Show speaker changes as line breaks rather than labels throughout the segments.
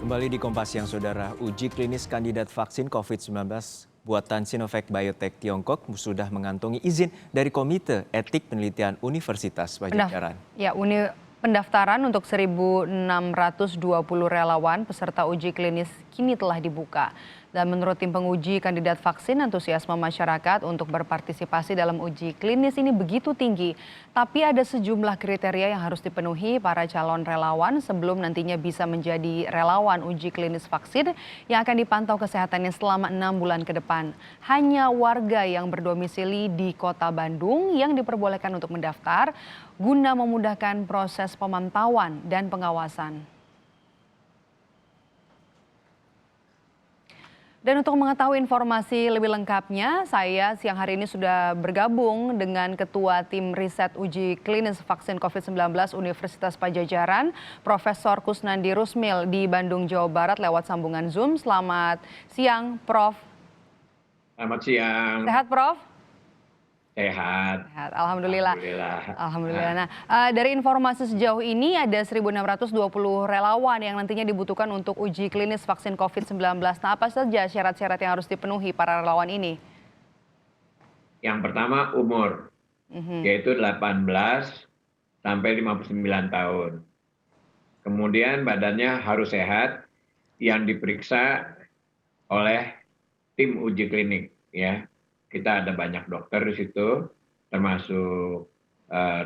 Kembali di Kompas Siang, Saudara. Uji klinis kandidat vaksin COVID-19 buatan Sinovac Biotech Tiongkok sudah mengantongi izin dari Komite Etik Penelitian Universitas Padjadjaran.
Pendaftaran untuk 1.620 relawan peserta uji klinis kini telah dibuka. Dan menurut tim penguji kandidat vaksin, antusiasme masyarakat untuk berpartisipasi dalam uji klinis ini begitu tinggi. Tapi ada sejumlah kriteria yang harus dipenuhi para calon relawan sebelum nantinya bisa menjadi relawan uji klinis vaksin yang akan dipantau kesehatannya selama 6 bulan ke depan. Hanya warga yang berdomisili di Kota Bandung yang diperbolehkan untuk mendaftar guna memudahkan proses pemantauan dan pengawasan. Dan untuk mengetahui informasi lebih lengkapnya, saya siang hari ini sudah bergabung dengan Ketua Tim Riset Uji Klinis Vaksin COVID-19 Universitas Padjadjaran, Profesor Kusnandi Rusmil di Bandung, Jawa Barat lewat sambungan Zoom. Selamat siang, Prof.
Selamat siang.
Sehat, Prof?
Sehat.
Alhamdulillah. Nah, dari informasi sejauh ini ada 1.620 relawan yang nantinya dibutuhkan untuk uji klinis vaksin COVID-19. Nah, apa saja syarat-syarat yang harus dipenuhi para relawan ini?
Yang pertama umur, yaitu 18 sampai 59 tahun. Kemudian badannya harus sehat, yang diperiksa oleh tim uji klinik, ya. Kita ada banyak dokter di situ, termasuk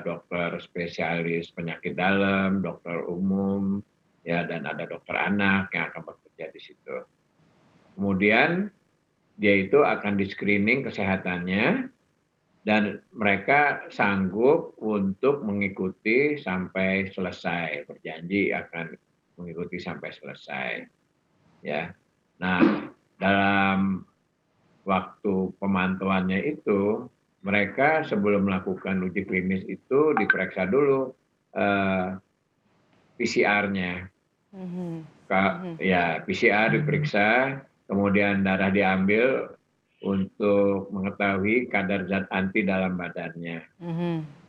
dokter spesialis penyakit dalam, dokter umum, ya, dan ada dokter anak yang akan bekerja di situ. Kemudian dia itu akan di-screening kesehatannya dan mereka sanggup untuk mengikuti sampai selesai, berjanji akan mengikuti sampai selesai. Ya. Nah, dalam waktu pemantauannya itu, mereka sebelum melakukan uji klinis itu diperiksa dulu PCR-nya. Ya, PCR diperiksa, kemudian darah diambil untuk mengetahui kadar zat anti dalam badannya.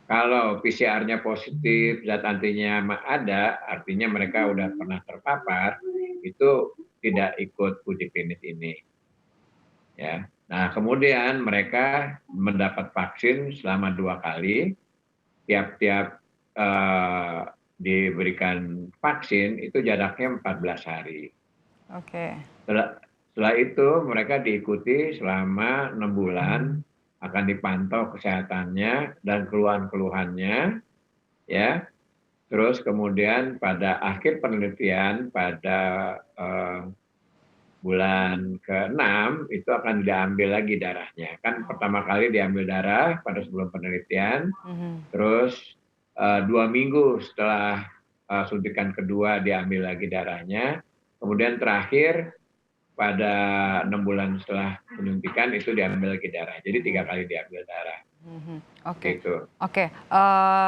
Kalau PCR-nya positif, zat antinya ada, artinya mereka udah pernah terpapar, itu tidak ikut uji klinis ini. Ya. Nah, kemudian mereka mendapat vaksin selama 2 kali, tiap-tiap diberikan vaksin itu jaraknya 14 hari.
Oke.
Setelah itu mereka diikuti selama 6 bulan, akan dipantau kesehatannya dan keluhan-keluhannya, ya. Terus kemudian pada akhir penelitian pada bulan ke-6 itu akan diambil lagi darahnya. Kan pertama kali diambil darah pada sebelum penelitian, terus 2 minggu setelah suntikan kedua diambil lagi darahnya, kemudian terakhir pada 6 bulan setelah penyuntikan itu diambil lagi darah. Jadi 3 kali diambil darah.
Oke.
Gitu.
Oke.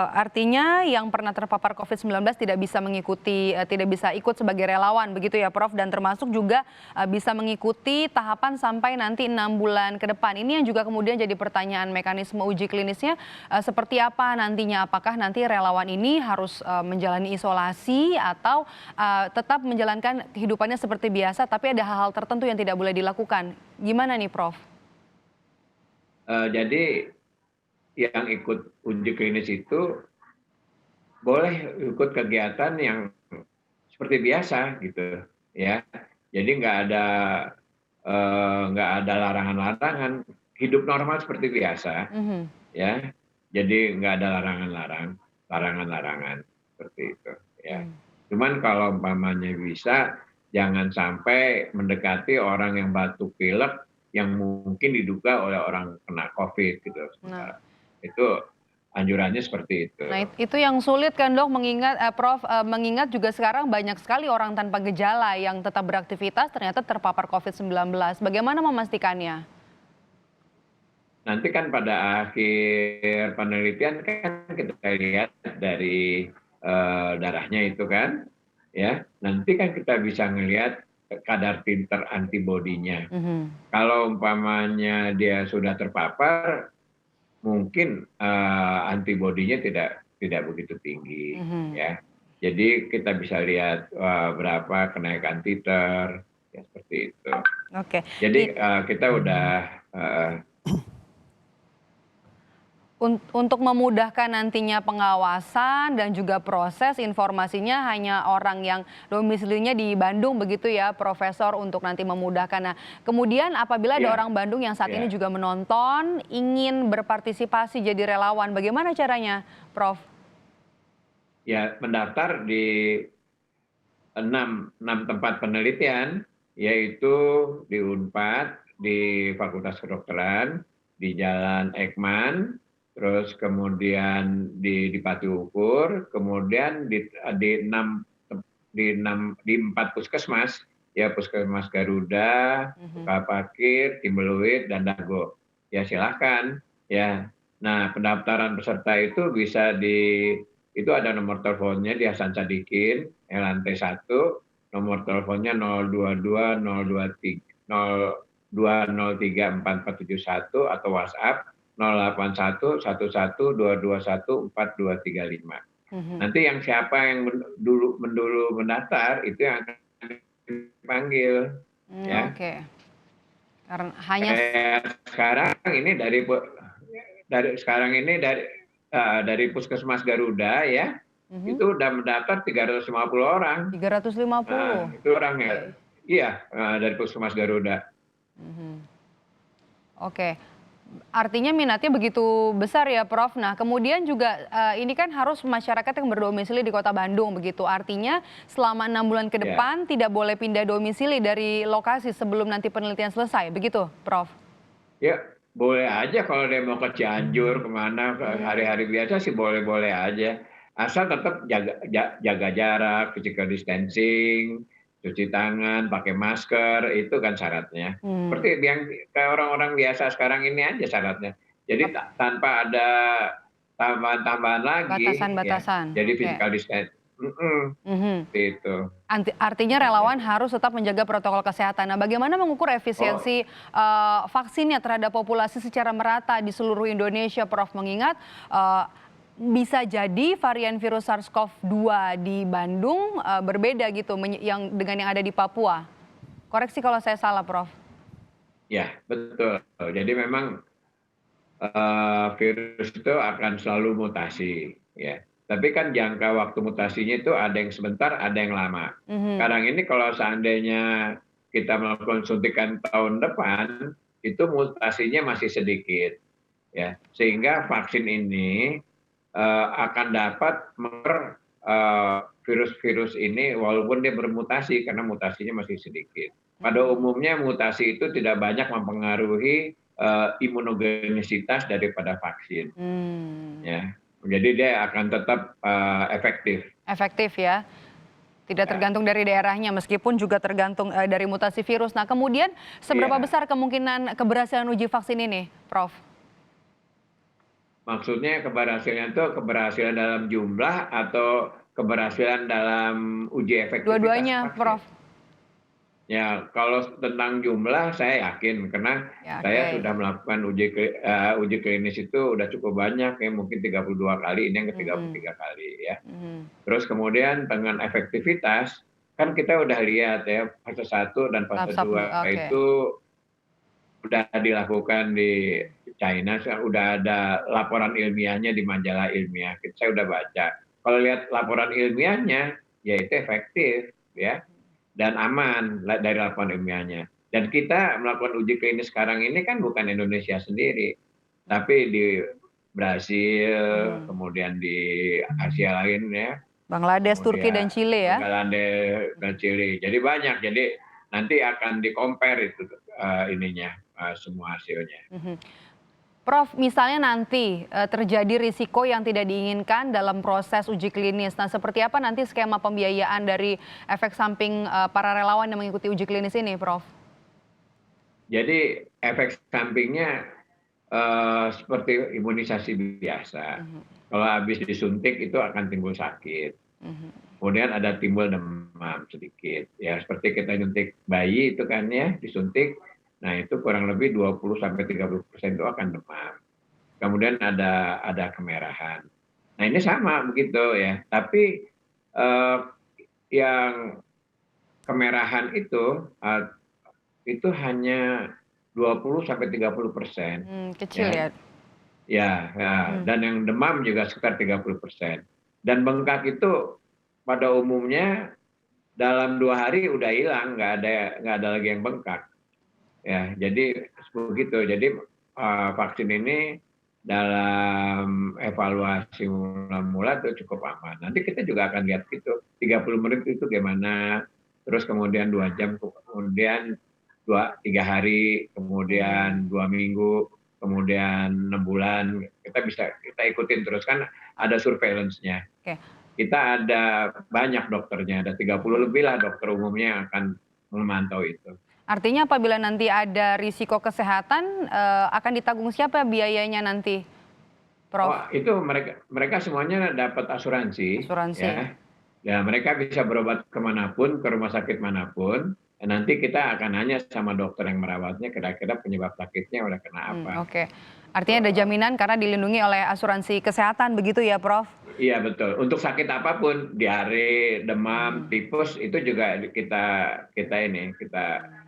Artinya yang pernah terpapar COVID-19 tidak bisa mengikuti, tidak bisa ikut sebagai relawan, begitu ya, Prof? Dan termasuk juga bisa mengikuti tahapan sampai nanti 6 bulan ke depan. Ini yang juga kemudian jadi pertanyaan, mekanisme uji klinisnya seperti apa nantinya? Apakah nanti relawan ini harus menjalani isolasi atau tetap menjalankan kehidupannya seperti biasa, tapi ada hal-hal tertentu yang tidak boleh dilakukan? Gimana nih, Prof?
Jadi yang ikut uji klinis itu boleh ikut kegiatan yang seperti biasa gitu, ya. Jadi nggak ada larangan-larangan, hidup normal seperti biasa, ya. Jadi nggak ada larangan-larangan seperti itu, ya. Cuman kalau umpamanya bisa, jangan sampai mendekati orang yang batuk pilek yang mungkin diduga oleh orang kena COVID gitu. Itu anjurannya seperti itu.
Nah, itu yang sulit kan, Dok, mengingat Prof, mengingat juga sekarang banyak sekali orang tanpa gejala yang tetap beraktivitas ternyata terpapar COVID-19. Bagaimana memastikannya?
Nanti kan pada akhir penelitian kan kita lihat dari darahnya itu kan, ya. Nanti kan kita bisa ngelihat kadar titer antibodinya. Kalau umpamanya dia sudah terpapar, mungkin antibodinya tidak begitu tinggi, ya. Jadi kita bisa lihat berapa kenaikan titer, ya seperti itu.
Oke.
Jadi kita udah
Untuk memudahkan nantinya pengawasan dan juga proses informasinya hanya orang yang domisilinya di Bandung begitu ya Profesor untuk nanti memudahkan. Nah kemudian apabila ada
ya,
orang Bandung yang saat ini
ya,
juga menonton ingin berpartisipasi jadi relawan bagaimana caranya Prof?
ya mendaftar di 6 tempat penelitian, yaitu di Unpad, di Fakultas Kedokteran, di Jalan Ekman, terus kemudian di Pati Ukur, kemudian di 4 puskesmas, ya Puskesmas Garuda, Sukapakir, Timbeluit, dan Dago. Ya silahkan, ya. Nah pendaftaran peserta itu bisa itu ada nomor teleponnya di Hasan Sadikin, lantai 1, nomor teleponnya 022 023 4471 atau WhatsApp 081 11 221 4235. Nanti yang siapa yang dulu mendaftar itu yang akan dipanggil. Ya.
Oke. Karena hanya
Sekarang ini dari Puskesmas Garuda ya, itu udah mendaftar 350 orang.
350.
Itu orangnya. Iya, dari Puskesmas Garuda.
Oke. Artinya minatnya begitu besar ya Prof. Nah kemudian juga ini kan harus masyarakat yang berdomisili di Kota Bandung begitu. Artinya selama 6 bulan ke depan tidak boleh pindah domisili dari lokasi sebelum nanti penelitian selesai. Begitu Prof?
Ya boleh aja kalau dia mau ke Cianjur kemana hari-hari biasa sih boleh-boleh aja. Asal tetap jaga jarak, physical distancing, cuci tangan, pakai masker, itu kan syaratnya. Seperti yang kayak orang-orang biasa sekarang ini aja syaratnya. Jadi tanpa ada tambahan-tambahan lagi, ya.
Batasan-batasan.
Jadi
Oke.
physical distancing. Seperti itu.
Artinya relawan harus tetap menjaga protokol kesehatan. Nah, bagaimana mengukur efisiensi vaksinnya terhadap populasi secara merata di seluruh Indonesia, Prof? Mengingat bisa jadi varian virus SARS-CoV-2 di Bandung berbeda gitu dengan yang ada di Papua. Koreksi kalau saya salah, Prof.
Ya, betul. Jadi memang virus itu akan selalu mutasi, ya. Tapi kan jangka waktu mutasinya itu ada yang sebentar, ada yang lama. Sekarang ini kalau seandainya kita melakukan suntikan tahun depan, itu mutasinya masih sedikit, ya. Sehingga vaksin ini akan dapat virus-virus ini walaupun dia bermutasi karena mutasinya masih sedikit. Pada umumnya mutasi itu tidak banyak mempengaruhi imunogenisitas daripada vaksin. Ya. Jadi dia akan tetap efektif.
Efektif ya. Tidak tergantung dari daerahnya meskipun juga tergantung dari mutasi virus. Nah, kemudian seberapa besar kemungkinan keberhasilan uji vaksin ini, Prof?
Maksudnya keberhasilan itu keberhasilan dalam jumlah atau keberhasilan dalam uji efektivitas
Dua-duanya,
vaksin?
Prof.
Ya, kalau tentang jumlah saya yakin karena saya sudah melakukan uji klinis itu udah cukup banyak ya, mungkin 32 kali, ini yang ke-33 kali ya. Terus kemudian dengan efektivitas kan kita udah lihat ya fase 1 dan fase 2 itu udah dilakukan di China, udah ada laporan ilmiahnya di majalah ilmiah. Saya udah baca. Kalau lihat laporan ilmiahnya, ya itu efektif ya. Dan aman dari laporan ilmiahnya. Dan kita melakukan uji klinis sekarang ini kan bukan Indonesia sendiri, tapi di Brasil, kemudian di Asia lain ya.
Bangladesh, Turki, dan Chile ya?
Bangladesh dan Chile. Jadi banyak. Jadi nanti akan di-compare itu semua hasilnya.
Prof, misalnya nanti terjadi risiko yang tidak diinginkan dalam proses uji klinis. Nah, seperti apa nanti skema pembiayaan dari efek samping para relawan yang mengikuti uji klinis ini, Prof?
Jadi efek sampingnya seperti imunisasi biasa. Kalau habis disuntik itu akan timbul sakit. Kemudian ada timbul demam sedikit. Ya seperti kita nyuntik bayi itu kan ya, disuntik. Nah itu kurang lebih 20-30% itu akan demam. Kemudian ada kemerahan. Nah ini sama begitu ya. Tapi eh, yang kemerahan itu hanya 20-30%.
Kecil ya.
Ya, dan yang demam juga sekitar 30%. Dan bengkak itu pada umumnya dalam 2 hari udah hilang, nggak ada lagi yang bengkak. Ya, jadi begitu. Jadi vaksin ini dalam evaluasi mula-mula itu cukup aman. Nanti kita juga akan lihat gitu, 30 menit itu gimana, terus kemudian 2 jam, kemudian 3 hari, kemudian 2 minggu, kemudian 6 bulan, kita ikutin terus kan ada surveillance-nya.
Oke.
Kita ada banyak dokternya, ada 30 lebih lah dokter umumnya yang akan memantau itu.
Artinya apabila nanti ada risiko kesehatan, akan ditanggung siapa biayanya nanti, Prof?
Oh, itu mereka semuanya dapat asuransi,
Asuransi.
ya. Ya, mereka bisa berobat kemanapun, ke rumah sakit manapun. Dan nanti kita akan nanya sama dokter yang merawatnya, kira-kira penyebab sakitnya oleh kena apa.
Oke. Artinya ada jaminan karena dilindungi oleh asuransi kesehatan, begitu ya, Prof?
Iya betul. Untuk sakit apapun, diare, demam, tipes itu juga kita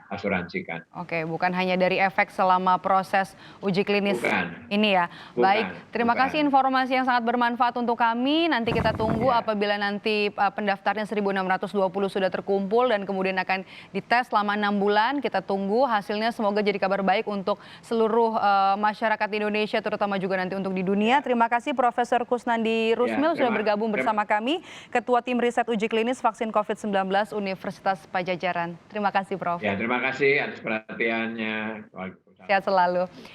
asuransikan.
Oke, bukan hanya dari efek selama proses uji klinis
Bukan,
ini ya. Baik, terima kasih informasi yang sangat bermanfaat untuk kami. Nanti kita tunggu apabila nanti pendaftarnya 1.620 sudah terkumpul dan kemudian akan dites selama 6 bulan. Kita tunggu hasilnya, semoga jadi kabar baik untuk seluruh masyarakat Indonesia, terutama juga nanti untuk di dunia. Terima kasih Profesor Kusnandi Rusmil sudah bergabung bersama kami, Ketua Tim Riset Uji Klinis Vaksin COVID-19 Universitas Padjadjaran. Terima kasih, Prof.
Ya, terima kasih atas perhatiannya.
Sehat selalu.